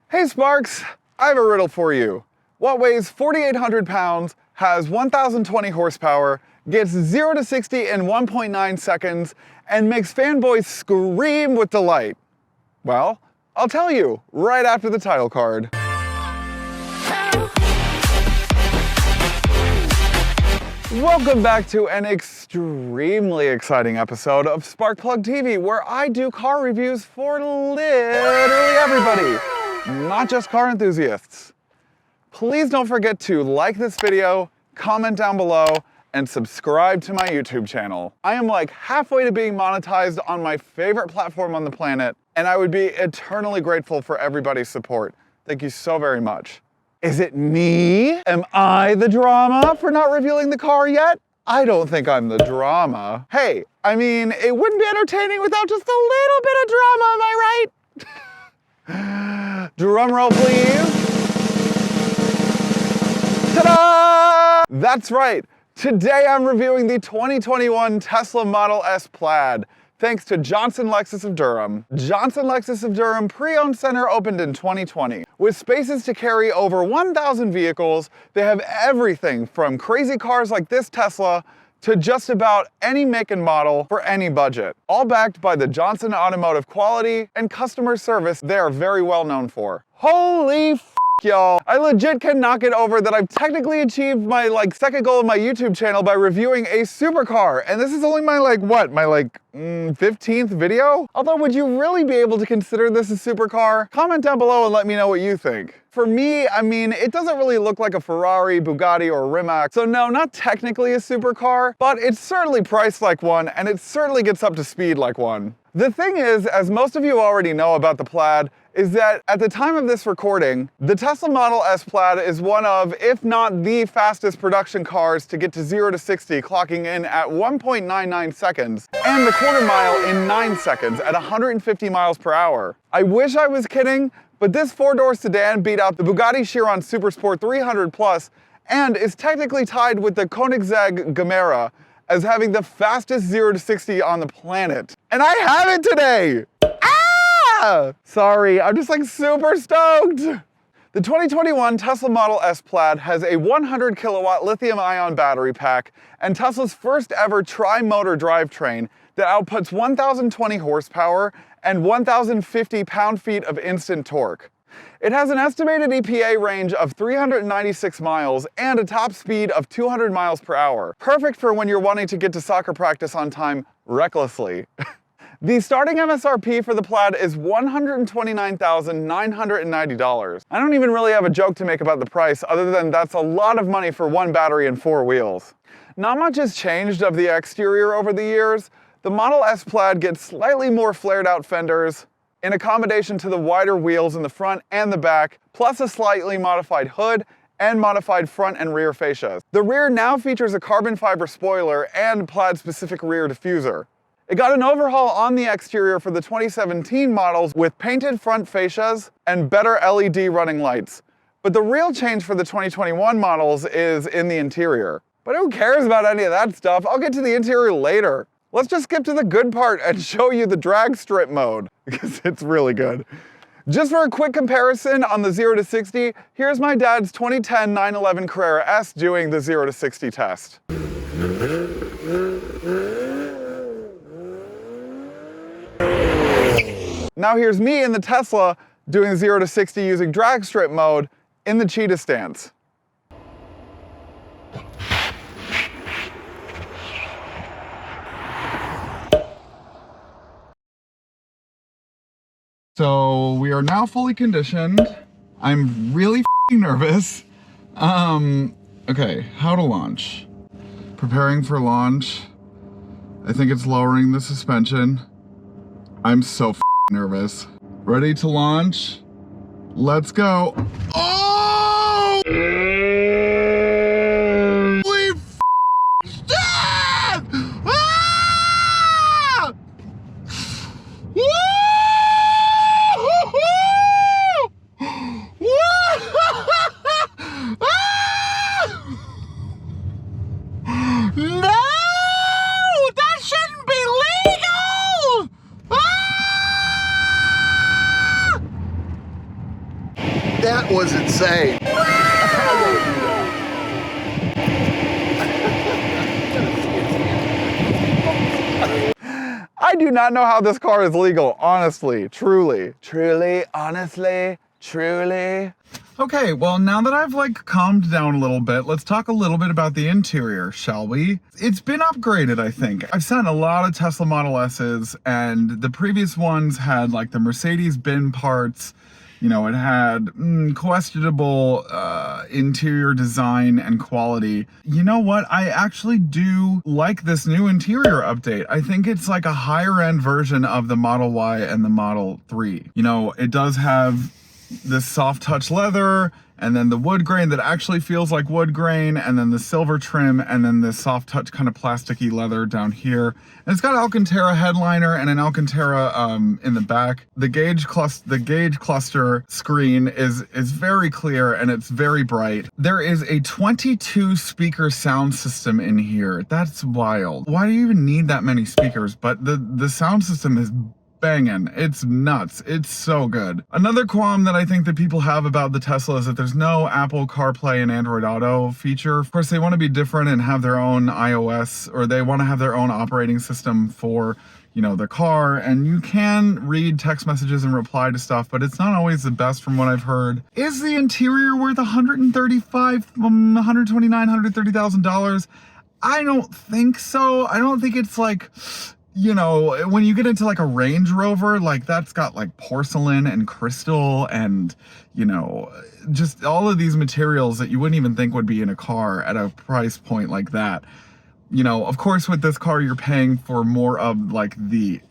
Hey Sparks, I have a riddle for you. What weighs 4,800 pounds, has 1,020 horsepower, gets 0 to 60 in 1.9 seconds, and makes fanboys scream with delight? Well, I'll tell you right after the title card. Welcome back to an extremely exciting episode of SparkPlug TV, where I do car reviews for literally everybody, not just car enthusiasts. Please don't forget to like this video, comment down below, and subscribe to my YouTube channel. I am like halfway to being monetized on my favorite platform on the planet, and I would be eternally grateful for everybody's support. Thank you so very much. Is it me? Am I the drama for not revealing the car yet? I don't think I'm the drama. Hey, I mean, it wouldn't be entertaining without just a little bit of drama, am I right? Drum roll, please. Ta-da! That's right. Today I'm reviewing the 2021 Tesla Model S Plaid, thanks to Johnson Lexus of Durham. Johnson Lexus of Durham Pre-Owned Center opened in 2020. With spaces to carry over 1,000 vehicles, they have everything from crazy cars like this Tesla to just about any make and model for any budget. All backed by the Johnson automotive quality and customer service they are very well known for. Holy f***, y'all. I legit cannot get over that I've technically achieved my second goal of my YouTube channel by reviewing a supercar, and this is only my 15th video? Although, would you really be able to consider this a supercar? Comment down below and let me know what you think. For me, I mean, it doesn't really look like a Ferrari, Bugatti, or Rimac, so no, not technically a supercar, but it's certainly priced like one, and it certainly gets up to speed like one. The thing is, as most of you already know about the Plaid, is that at the time of this recording, the Tesla Model S Plaid is one of, if not the fastest production cars to get to 0 to 60, clocking in at 1.99 seconds, and the quarter mile in 9 seconds at 150 miles per hour. I wish I was kidding, but this four-door sedan beat out the Bugatti Chiron Supersport 300 Plus and is technically tied with the Koenigsegg Gemera as having the fastest 0 to 60 on the planet. And I have it today! Sorry, I'm just super stoked. The 2021 Tesla Model S Plaid has a 100 kilowatt lithium-ion battery pack and Tesla's first ever tri-motor drivetrain that outputs 1,020 horsepower and 1,050 pound-feet of instant torque. It has an estimated EPA range of 396 miles and a top speed of 200 miles per hour. Perfect for when you're wanting to get to soccer practice on time recklessly. The starting MSRP for the Plaid is $129,990. I don't even really have a joke to make about the price other than that's a lot of money for one battery and 4 wheels. Not much has changed of the exterior over the years. The Model S Plaid gets slightly more flared out fenders in accommodation to the wider wheels in the front and the back, plus a slightly modified hood and modified front and rear fascias. The rear now features a carbon fiber spoiler and Plaid-specific rear diffuser. It got an overhaul on the exterior for the 2017 models with painted front fascias and better LED running lights. But the real change for the 2021 models is in the interior. But who cares about any of that stuff? I'll get to the interior later. Let's just skip to the good part and show you the drag strip mode, because it's really good. Just for a quick comparison on the 0 to 60, here's my dad's 2010 911 Carrera S doing the 0 to 60 test. Now here's me in the Tesla doing 0 to 60 using drag strip mode in the cheetah stance. So we are now fully conditioned. I'm really nervous. Okay, how to launch. Preparing for launch. I think it's lowering the suspension. I'm so nervous. Ready to launch? Let's go. Oh! Holy stop! Ah! Woo! No! That shouldn't be legal! Ah! That was insane. I do not know how this car is legal, honestly, truly. Truly, honestly, truly. Okay, well, now that I've like calmed down a little bit, let's talk a little bit about the interior, shall we? It's been upgraded, I think. I've sat in a lot of Tesla Model S's, and the previous ones had like the Mercedes bin parts. You know, it had questionable interior design and quality. You know what? I actually do like this new interior update. I think it's like a higher end version of the Model Y and the Model 3. You know, it does have this soft touch leather, and then the wood grain that actually feels like wood grain, and then the silver trim, and then this soft touch kind of plasticky leather down here. And it's got an Alcantara headliner and an Alcantara in the back. The gauge cluster screen is very clear and it's very bright. There is a 22 speaker sound system in here. That's wild. Why do you even need that many speakers? But the sound system is banging. It's nuts. It's so good. Another qualm that I think that people have about the Tesla is that there's no Apple CarPlay and Android Auto feature. Of course, they want to be different and have their own iOS, or they want to have their own operating system for, you know, the car, and you can read text messages and reply to stuff, but it's not always the best from what I've heard. Is the interior worth $130,000? I don't think so. I don't think it's like, you know, when you get into like a Range Rover, like that's got like porcelain and crystal and, you know, just all of these materials that you wouldn't even think would be in a car at a price point like that. You know, of course, with this car, you're paying for more of like the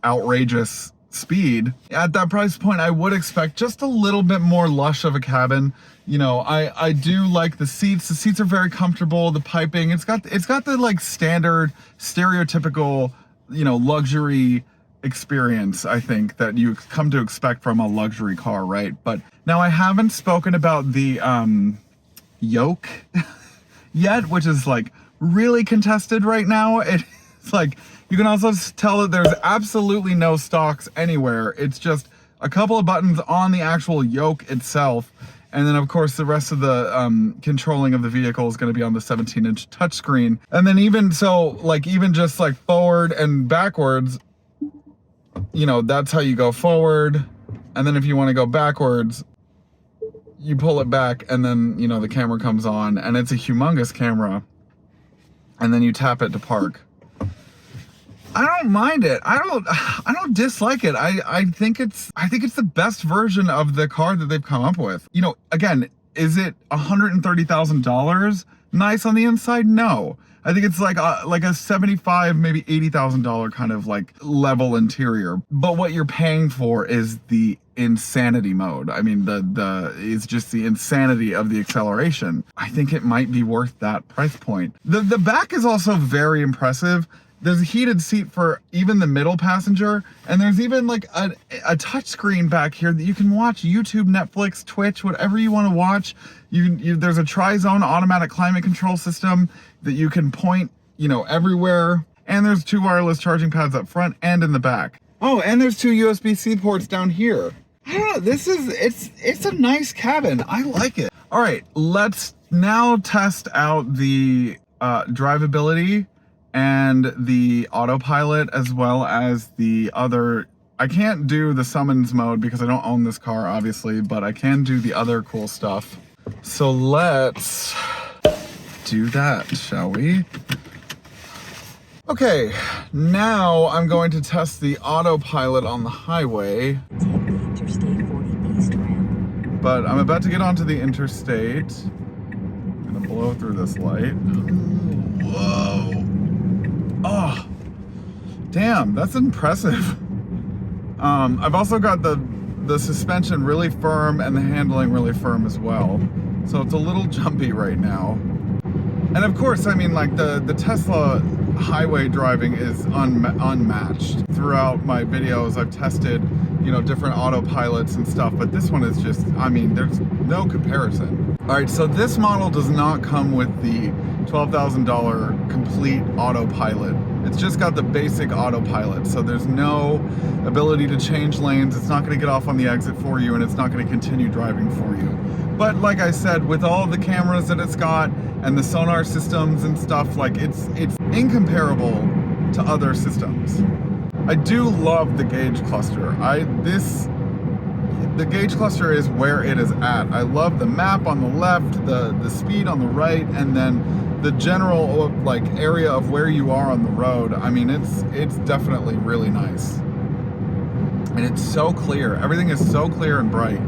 outrageous speed. At that price point, I would expect just a little bit more lush of a cabin. You know, I do like the seats. The seats are very comfortable. The piping, it's got the like standard stereotypical, you know, luxury experience, I think, that you come to expect from a luxury car, right? But now I haven't spoken about the Yoke yet, which is like really contested right now. It's like, you can also tell that there's absolutely no stocks anywhere. It's just a couple of buttons on the actual Yoke itself. And then, of course, the rest of the controlling of the vehicle is going to be on the 17-inch touchscreen. And then even so, like even just like forward and backwards, you know, that's how you go forward. And then if you want to go backwards, you pull it back, and then, you know, the camera comes on, and it's a humongous camera. And then you tap it to park. I don't mind it. I don't dislike it. I think it's the best version of the car that they've come up with. You know, again, is it $130,000 nice on the inside? No. I think it's like a $75,000, maybe $80,000 kind of like level interior. But what you're paying for is the insanity mode. I mean, it's just the insanity of the acceleration. I think it might be worth that price point. The back is also very impressive. There's a heated seat for even the middle passenger, and there's even like a touch screen back here that you can watch YouTube, Netflix, Twitch, whatever you want to watch. There's a tri-zone automatic climate control system that you can point, you know, everywhere. And there's 2 wireless charging pads up front and in the back. Oh, and there's 2 USB-C ports down here. I don't know, it's a nice cabin. I like it. All right, let's now test out the drivability and the autopilot, as well as the other. I can't do the summons mode because I don't own this car, obviously, but I can do the other cool stuff. So let's do that, shall we? Okay, now I'm going to test the autopilot on the highway. Take the Interstate 40 East ramp. But I'm about to get onto the interstate. I'm gonna blow through this light. Whoa! Oh, damn, that's impressive. I've also got the suspension really firm and the handling really firm as well. So it's a little jumpy right now. And of course, I mean, like the Tesla highway driving is unmatched. Throughout my videos, I've tested, you know, different autopilots and stuff, but this one is just, I mean, there's no comparison. All right, so this model does not come with the $12,000 complete autopilot It's just got the basic autopilot, so there's no ability to change lanes. It's not going to get off on the exit for you, and it's not going to continue driving for you. But like I said, with all of the cameras that it's got and the sonar systems and stuff, like it's incomparable to other systems. I do love the gauge cluster. The gauge cluster is where it is at. I love the map on the left, the speed on the right, and then the general like area of where you are on the road. I mean, it's definitely really nice. And it's so clear. Everything is so clear and bright.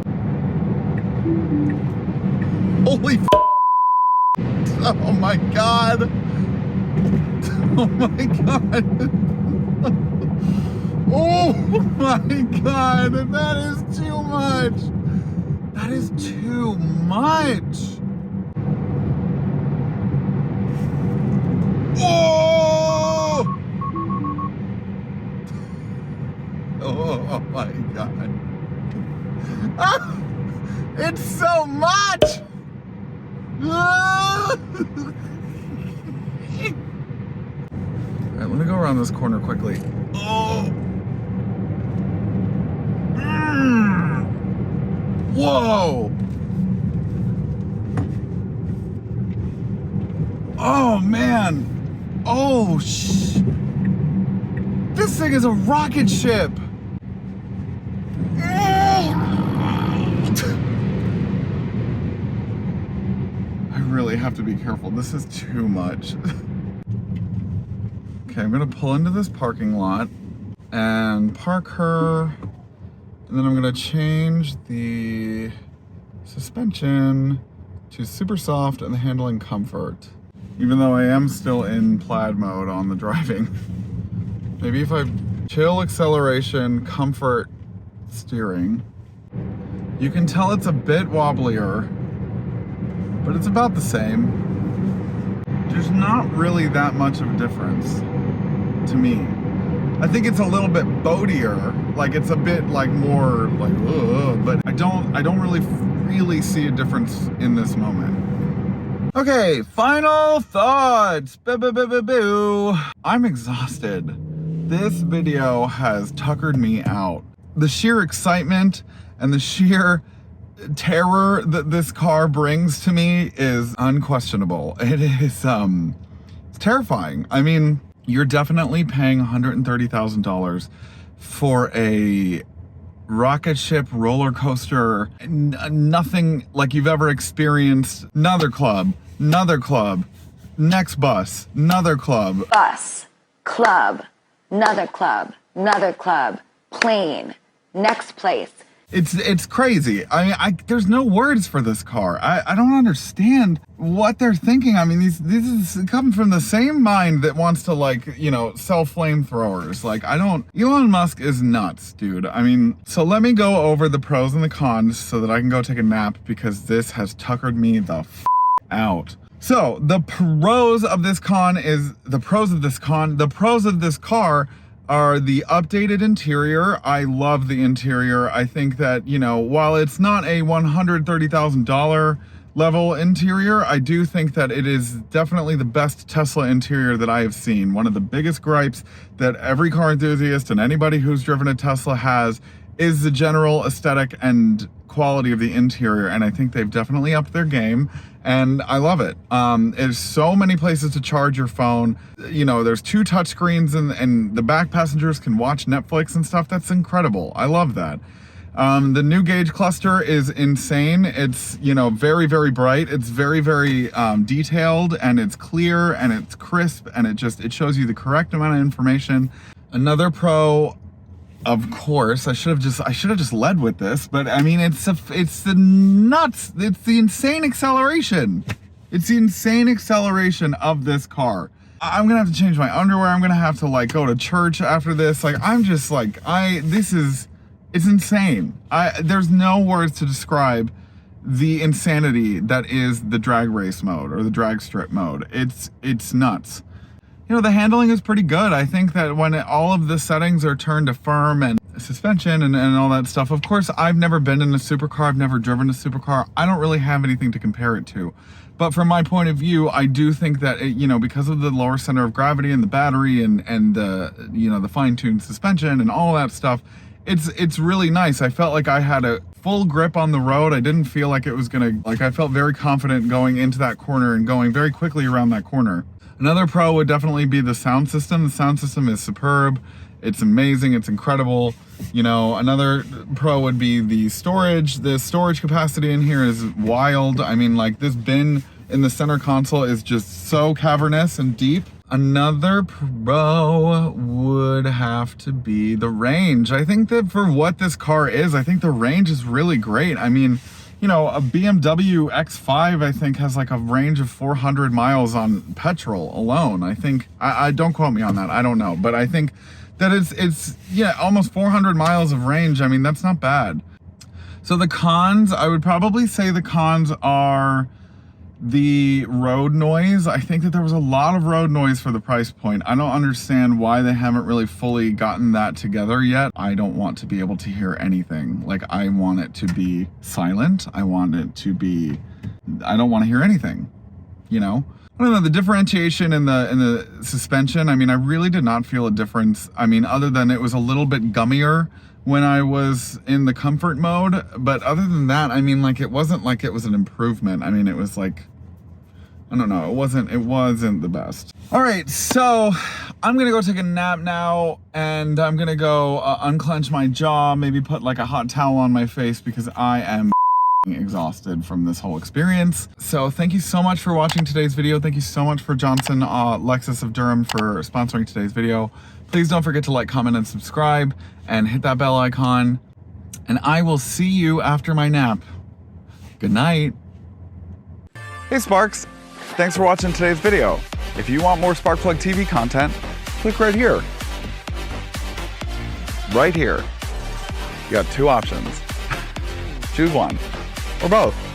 Holy f***. Oh my god. Oh my god. Oh my god, that is too much. That is too much. Oh! Oh my god. Ah, it's so much. Ah! Alright, let me go around this corner quickly. Oh! Whoa! Oh man! Oh this thing is a rocket ship! I really have to be careful. This is too much. Okay, I'm gonna pull into this parking lot and park her. And then I'm gonna change the suspension to super soft and the handling comfort. Even though I am still in plaid mode on the driving. Maybe if I chill acceleration, comfort steering. You can tell it's a bit wobblier, but it's about the same. There's not really that much of a difference to me. I think it's a little bit boatier, like it's a bit like more like, but I don't really see a difference in this moment. Okay, final thoughts. Boo. I'm exhausted. This video has tuckered me out. The sheer excitement and the sheer terror that this car brings to me is unquestionable. It is it's terrifying. I mean, you're definitely paying $130,000 for a rocket ship roller coaster, nothing like you've ever experienced. Another club, next bus, another club. Bus, club, another club, plane, next place. It's crazy. I mean, there's no words for this car. I don't understand what these is coming from the same mind that wants to, like, you know, sell flamethrowers. Like, Elon Musk is nuts, dude. I mean, so let me go over the pros and the cons so that I can go take a nap, because this has tuckered me the f out. So the pros of this car are the updated interior. I love the interior. I think that, you know, while it's not a $130,000 level interior, I do think that it is definitely the best Tesla interior that I have seen. One of the biggest gripes that every car enthusiast and anybody who's driven a Tesla has is the general aesthetic and quality of the interior, and I think they've definitely upped their game, and I love it. There's so many places to charge your phone. You know, there's 2 touch screens, and the back passengers can watch Netflix and stuff. That's incredible. I love that. The new gauge cluster is insane. It's, you know, very, very bright. It's very, very detailed, and it's clear, and it's crisp, and it shows you the correct amount of information. Another pro, of course, I should have just led with this, but I mean, it's the nuts. It's the insane acceleration. It's the insane acceleration of this car. I'm gonna have to change my underwear. I'm gonna have to, like, go to church after this. Like, I'm just like, it's insane. There's no words to describe the insanity that is the drag race mode or the drag strip mode. It's nuts. You know, the handling is pretty good. I think that when all of the settings are turned to firm and suspension and all that stuff. Of course, I've never been in a supercar. I've never driven a supercar. I don't really have anything to compare it to. But from my point of view, I do think that, because of the lower center of gravity and the battery and the, the fine-tuned suspension and all that stuff, it's really nice. I felt like I had a full grip on the road. I didn't feel like it was I felt very confident going into that corner and going very quickly around that corner. Another pro would definitely be the sound system. The sound system is superb. It's amazing. It's incredible. Another pro would be the storage. The storage capacity in here is wild. I mean, like, this bin in the center console is just so cavernous and deep. Another pro would have to be the range. I think that for what this car is, I think the range is really great. I mean, a BMW X5, I think, has like a range of 400 miles on petrol alone. I think, I don't quote me on that. I don't know. But I think that it's almost 400 miles of range. I mean, that's not bad. So the cons, I would probably say the cons are the road noise. I think that there was a lot of road noise for the price point. I don't understand why they haven't really fully gotten that together yet. I don't want to be able to hear anything. Like, I want it to be silent. I don't want to hear anything, I don't know, the differentiation in the suspension. I mean, I really did not feel a difference. I mean, other than it was a little bit gummier when I was in the comfort mode. But other than that, I mean, like, it wasn't like it was an improvement. I mean, it was like, I don't know, it wasn't the best. All right, so I'm gonna go take a nap now, and I'm gonna go unclench my jaw, maybe put like a hot towel on my face, because I am exhausted from this whole experience. So thank you so much for watching today's video. Thank you so much for Johnson Lexus of Durham for sponsoring today's video. Please don't forget to like, comment, and subscribe, and hit that bell icon. And I will see you after my nap. Good night. Hey Sparks, thanks for watching today's video. If you want more SparkPlug TV content, click right here. Right here. You got two options. Choose one, or both.